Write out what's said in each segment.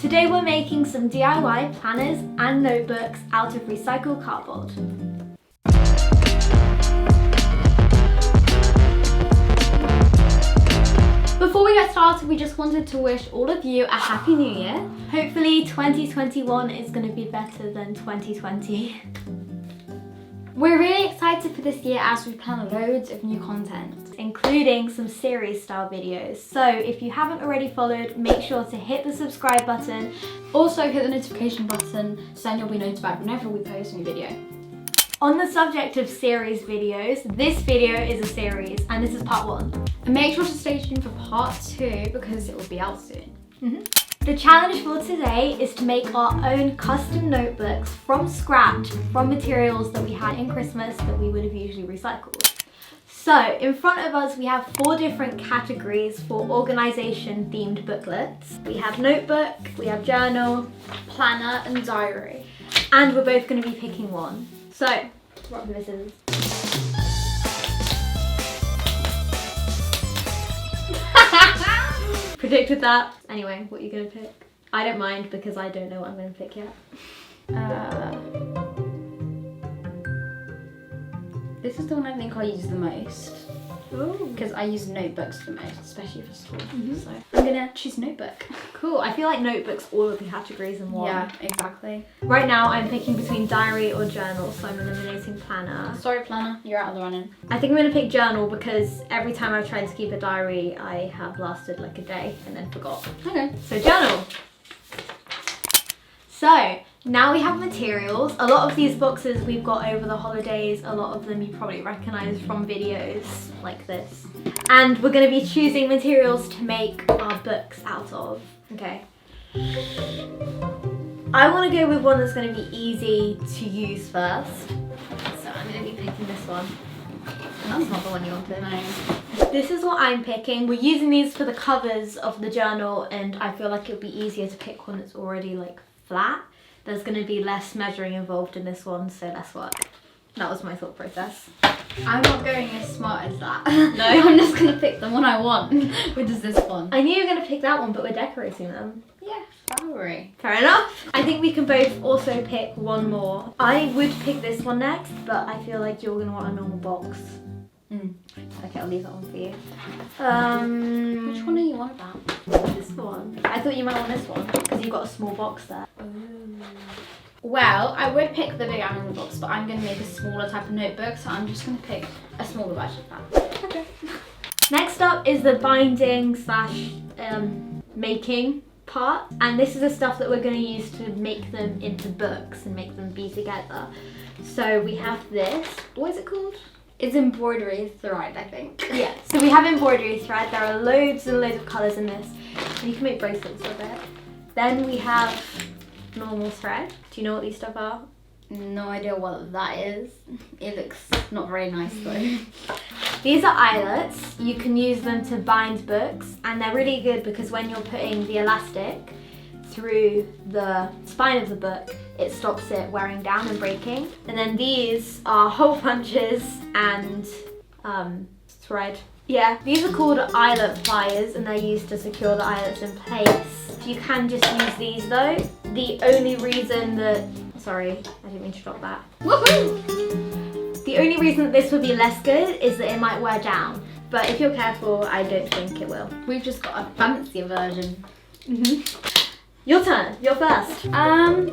Today we're making some DIY planners and notebooks out of recycled cardboard. Before we get started, we just wanted to wish all of you a Happy New Year. Hopefully 2021 is going to be better than 2020. We're really excited for this year as we plan loads of new content, including some series style videos. So if you haven't already followed, make sure to hit the subscribe button. Also hit the notification button so then you'll be notified whenever we post a new video. On the subject of series videos, this video is a series and this is part 1. And make sure to stay tuned for part 2 because it will be out soon. The challenge for today is to make our own custom notebooks from scratch from materials that we had in Christmas that we would have usually recycled. So in front of us we have 4 different categories for organisation themed booklets. We have notebook, we have journal, Planner and diary. and we're both going to be picking one. So, rock, paper, scissors. Predicted that. Anyway, what are you going to pick? I don't mind because I don't know what I'm going to pick yet. This is the one I think I use the most Ooh. because I use notebooks the most, especially for school. So I'm gonna choose notebook. Cool. I feel like notebooks all of the categories in one. Yeah, exactly. Right now I'm picking between diary or journal, so I'm eliminating planner. Sorry, planner, you're out of the running. I think I'm going to pick journal because every time I've tried to keep a diary, I have lasted like a day and then forgot. Okay. So journal. So now we have materials. A lot of these boxes we've got over the holidays. A lot of them you probably recognise from videos like this. And we're going to be choosing materials to make our books out of. Okay. I want to go with one that's going to be easy to use first. So I'm going to be picking this one. That's not the one you wanted. No. This is what I'm picking. We're using these for the covers of the journal and I feel like it would be easier to pick one that's already like flat. There's going to be less measuring involved in this one, so less work. That was my thought process. I'm not going as smart as that. No? I'm just gonna pick the one I want, which is this one. I knew you were going to pick that one, but we're decorating them. Yeah, flowery. Fair enough. I think we can both also pick one more. I would pick this one next, but I feel like you're going to want a normal box. Okay, I'll leave that one for you. Which one are you on about? This one. I thought you might want this one because you've got a small box there. Well, I would pick the big Amazon box, but I'm going to make a smaller type of notebook, so I'm just going to pick a smaller version of that. Okay. Next up is the binding slash making part, and this is the stuff that we're going to use to make them into books and make them be together. So we have this. What is it called? It's embroidery thread, I think. Yeah. So we have embroidery thread. There are loads and loads of colours in this, and you can make bracelets with it. Then we have normal thread. Do you know what these stuff are? No idea what that is. It looks not very nice though. These are eyelets. You can use them to bind books and they're really good because when you're putting the elastic through the spine of the book, it stops it wearing down and breaking. And then these are hole punches and thread. Yeah, these are called eyelet pliers and they're used to secure the eyelets in place. You can just use these though. The only reason that, sorry, I didn't mean to drop that. Woohoo! The only reason that this would be less good is that it might wear down. But if you're careful, I don't think it will. We've just got a fancier version. Your turn, you're first. I'm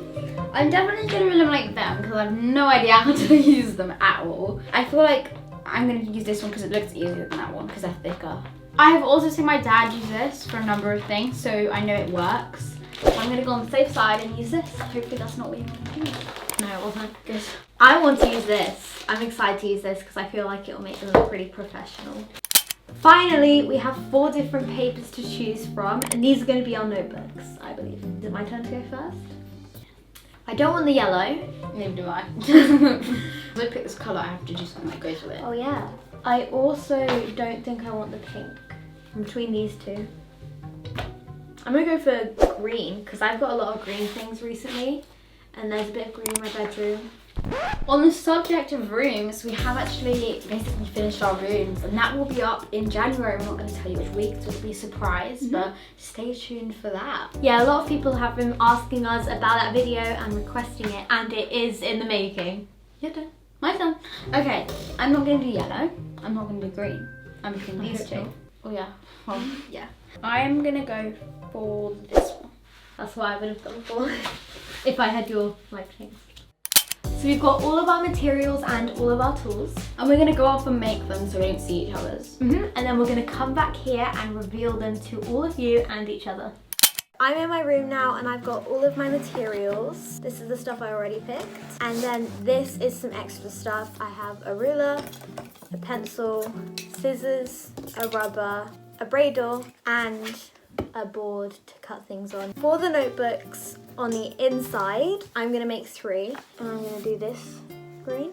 definitely going to eliminate them because I have no idea how to use them at all. I feel like I'm going to use this one because it looks easier than that one because they're thicker. I have also seen my dad use this for a number of things, so I know it works. So I'm going to go on the safe side and use this. Hopefully that's not what you want to use. No, it wasn't. Good. I want to use this. I'm excited to use this because I feel like it'll make them look pretty professional. Finally, we have 4 different papers to choose from, and these are going to be our notebooks, I believe. Is it my turn to go first? I don't want the yellow. Neither do I. If I pick this colour, I have to do something that goes with it. Oh yeah. I also don't think I want the pink. I'm between these two. I'm going to go for green because I've got a lot of green things recently, and there's a bit of green in my bedroom. On the subject of rooms, we have actually basically finished our rooms, and that will be up in January. I'm not going to tell you which week, so it'll be a surprise, but stay tuned for that. Yeah, a lot of people have been asking us about that video and requesting it, and it is in the making. Your turn. My turn. Okay, I'm not going to do yellow. I'm not going to do green. I'm between these two. Oh yeah. Well, yeah. I am going to go for this one. That's what I would have gone for if I had your life change. So we've got all of our materials and all of our tools. And we're going to go off and make them so we don't see each other's. And then we're going to come back here and reveal them to all of you and each other. I'm in my room now and I've got all of my materials. This is the stuff I already picked. And then this is some extra stuff. I have a ruler, a pencil, scissors, a rubber, a Braidle, and a board to cut things on. For the notebooks on the inside, I'm gonna make 3. And I'm gonna do this green,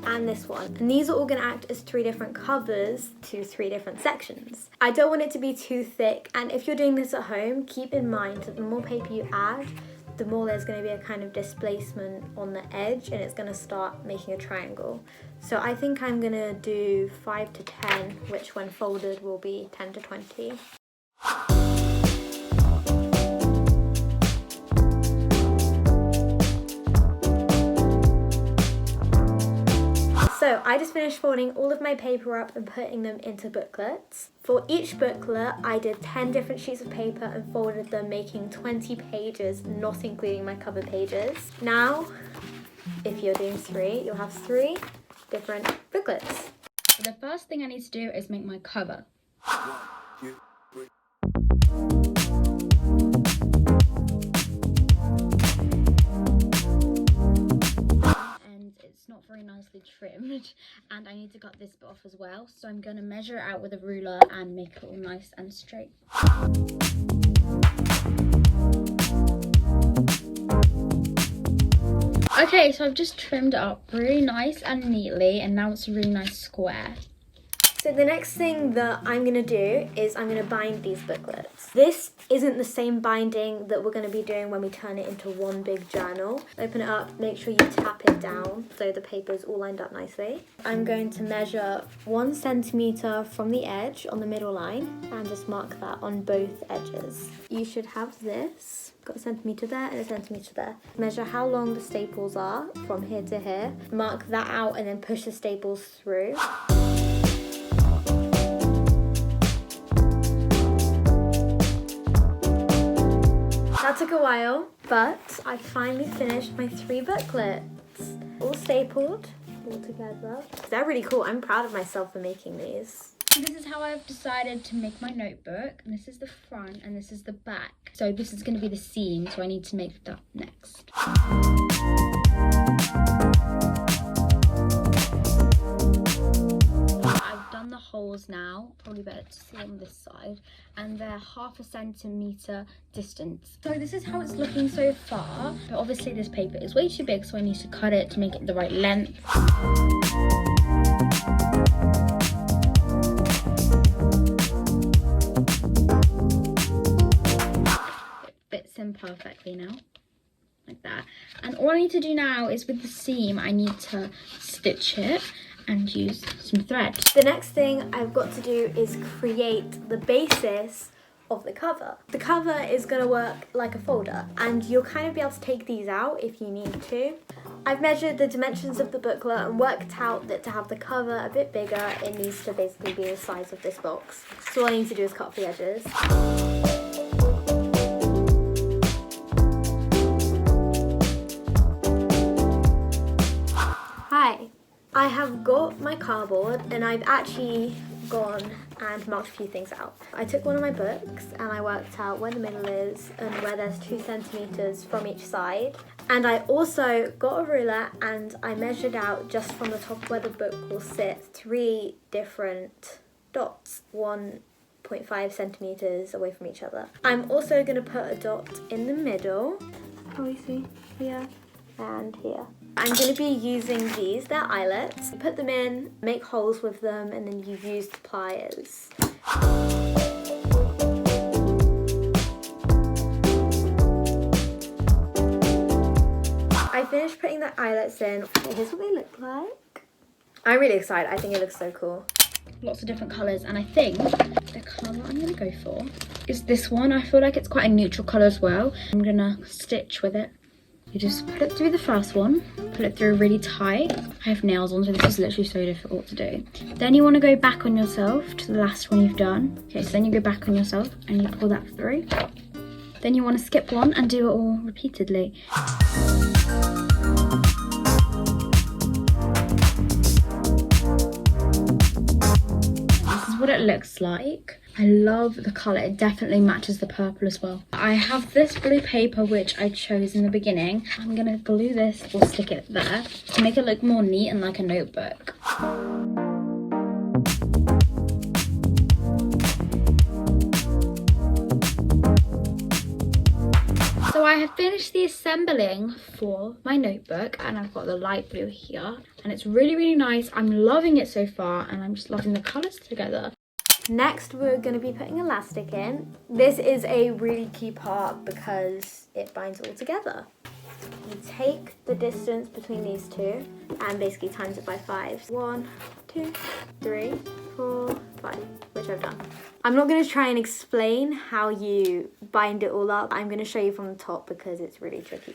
and this one. And these are all gonna act as 3 different covers to 3 different sections. I don't want it to be too thick, and if you're doing this at home, keep in mind that the more paper you add, the more there's gonna be a kind of displacement on the edge, and it's gonna start making a triangle. So I think I'm gonna do 5 to 10, which when folded will be 10 to 20. So I just finished folding all of my paper up and putting them into booklets. For each booklet, I did 10 different sheets of paper and folded them, making 20 pages, not including my cover pages. Now, if you're doing 3, you'll have 3 different booklets. So the first thing I need to do is make my cover. Not very nicely trimmed, and I need to cut this bit off as well, so I'm going to measure it out with a ruler and make it all nice and straight. Okay, so I've just trimmed it up really nice and neatly, and now it's a really nice square. So the next thing that I'm going to do is I'm going to bind these booklets. This isn't the same binding that we're going to be doing when we turn it into one big journal. Open it up, make sure you tap it down so the paper is all lined up nicely. I'm going to measure 1 centimetre from the edge on the middle line and just mark that on both edges. You should have this. Got a centimetre there and a centimetre there. Measure how long the staples are from here to here. Mark that out and then push the staples through. That took a while, but I finally finished my 3 booklets. All stapled, all together. They're really cool. I'm proud of myself for making these. So this is how I've decided to make my notebook, and this is the front and this is the back. So this is going to be the seam, so I need to make that next. I've done the holes now, probably better to see on this side, and they're 0.5 centimetre distance. So this is how it's looking so far, but obviously this paper is way too big, so I need to cut it to make it the right length. It fits in perfectly now, like that. And all I need to do now is with the seam, I need to stitch it and use some thread. The next thing I've got to do is create the basis of the cover. The cover is going to work like a folder, and you'll kind of be able to take these out if you need to. I've measured the dimensions of the booklet and worked out that to have the cover a bit bigger, it needs to basically be the size of this box. So all I need to do is cut off the edges. Hi. I have got my cardboard and I've actually gone and marked a few things out. I took one of my books and I worked out where the middle is and where there's 2 centimetres from each side. And I also got a ruler and I measured out just from the top where the book will sit 3 different dots, 1.5 centimetres away from each other. I'm also going to put a dot in the middle. Can we see? Here and here. I'm going to be using these, they're eyelets. You put them in, make holes with them, and then you use the pliers. I finished putting the eyelets in. Here's what they look like. I'm really excited. I think it looks so cool. Lots of different colours, and I think the colour I'm going to go for is this one. I feel like it's quite a neutral colour as well. I'm going to stitch with it. You just put it through the first one, put it through really tight. I have nails on, so this is literally so difficult to do. Then you want to go back on yourself to the last one you've done. Okay, so then you go back on yourself and you pull that through. Then you want to skip one and do it all repeatedly. This is what it looks like. I love the colour, it definitely matches the purple as well. I have this blue paper which I chose in the beginning. I'm gonna glue this or stick it there to make it look more neat and like a notebook. So I have finished the assembling for my notebook, and I've got the light blue here, and it's really, really nice. I'm loving it so far, and I'm just loving the colours together. Next, we're going to be putting elastic in. This is a really key part because it binds all together. You take the distance between these two and basically times it by 5. 1, 2, 3, 4, 5, which I've done. I'm not going to try and explain how you bind it all up. I'm going to show you from the top because it's really tricky.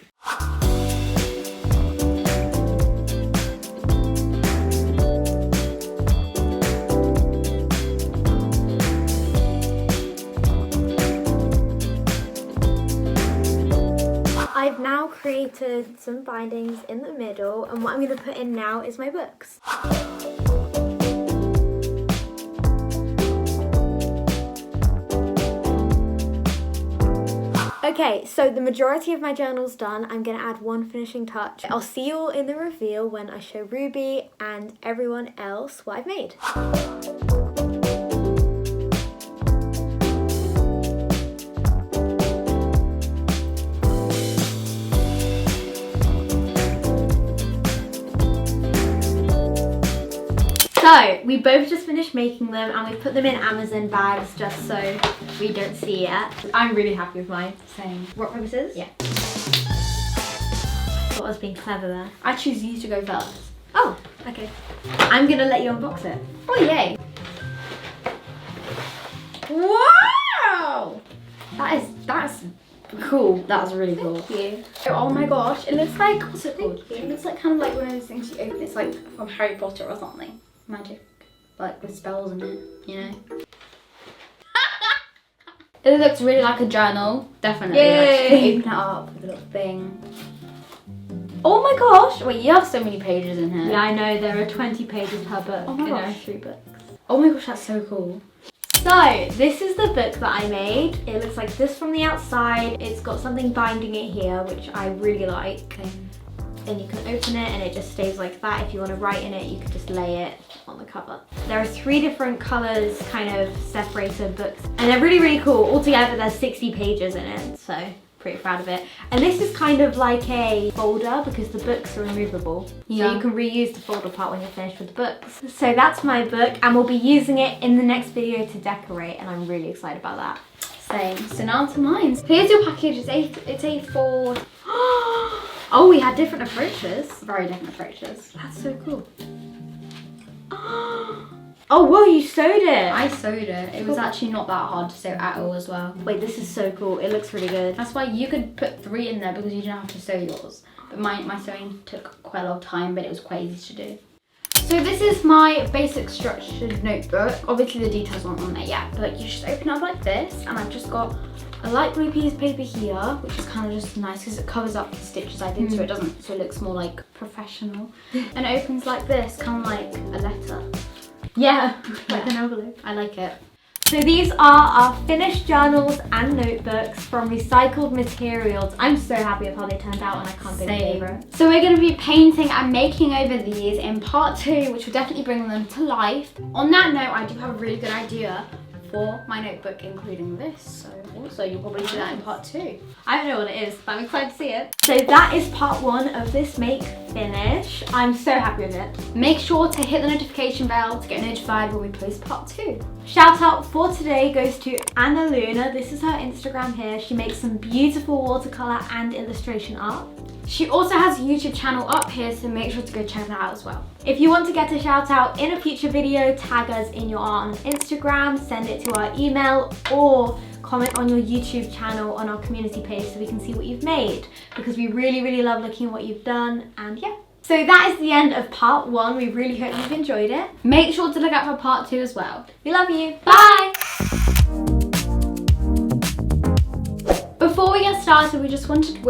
I've now created some bindings in the middle, and what I'm going to put in now is my books. Okay, so the majority of my journal's done. I'm going to add one finishing touch. I'll see you all in the reveal when I show Ruby and everyone else what I've made. So, we both just finished making them and we put them in Amazon bags just so we don't see it. I'm really happy with mine. Same. Rock, paper, scissors? Yeah. I thought I was being clever there. I choose you to go first. Oh, okay. I'm gonna let you unbox it. Oh, yay. Wow! That's cool. That's really cool. Thank you. Oh my gosh, it looks like, what's it called? It looks like kind of like one of those things you open. It's like from Harry Potter or something. Magic. Like with spells in it, you know? It looks really like a journal. Definitely. Yay! Like, open it up with a little thing. Oh my gosh! Wait, you have so many pages in here. Yeah, I know. There are 20 pages per book. Oh my and there are gosh. 3 books. Oh my gosh, that's so cool. So, this is the book that I made. It looks like this from the outside. It's got something binding it here, which I really like. Okay. And you can open it and it just stays like that. If you want to write in it, you can just lay it on the cover. There are 3 different colours kind of separated books. And they're really, really cool. Altogether, there's 60 pages in it. So, pretty proud of it. And this is kind of like a folder because the books are removable. Yeah. So you can reuse the folder part when you're finished with the books. So that's my book and we'll be using it in the next video to decorate and I'm really excited about that. Same. So now to mine. Here's your package. It's A4. Oh, we had different approaches. Very different approaches. That's so cool. Oh, whoa, you sewed it. I sewed it. It was actually not that hard to sew at all as well. Wait, this is so cool. It looks really good. That's why you could put 3 in there because you didn't have to sew yours. But my sewing took quite a long time, but it was quite easy to do. So this is my basic structured notebook. Obviously the details aren't on there yet, but you just open up like this, and I've just got a light blue piece of paper here, which is kind of just nice because it covers up the stitches I did, so it looks more like professional. And it opens like this, kind of like a letter. Yeah, like an envelope. I like it. So these are our finished journals and notebooks from recycled materials. I'm so happy with how they turned out and I can't believe it. So we're going to be painting and making over these in part 2, which will definitely bring them to life. On that note, I do have a really good idea for my notebook, including this. So also you'll probably see that in part 2. I don't know what it is, but I'm excited to see it. So that is part 1 of this make finish. I'm so happy with it. Make sure to hit the notification bell to get notified when we post part 2. Shout out for today goes to Anna Luna. This is her Instagram here. She makes some beautiful watercolor and illustration art. She also has a YouTube channel up here, so make sure to go check that out as well. If you want to get a shout out in a future video, tag us in your art on Instagram, send it to our email, or comment on your YouTube channel on our community page so we can see what you've made, because we really love looking at what you've done. And yeah. So that is the end of part 1. We really hope you've enjoyed it. Make sure to look out for part 2 as well. We love you. Bye! Before we get started, we just wanted to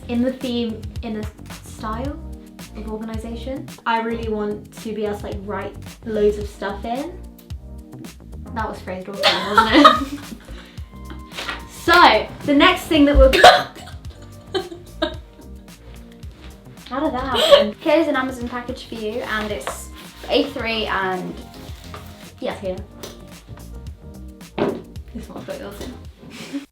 in the theme, in a style of organisation. I really want to be able to like write loads of stuff in. That was phrased awfully, wasn't it? So, the next thing that we'll How did that happen? Here's an Amazon package for you, and it's A3 and yes, here. This one's got yours in.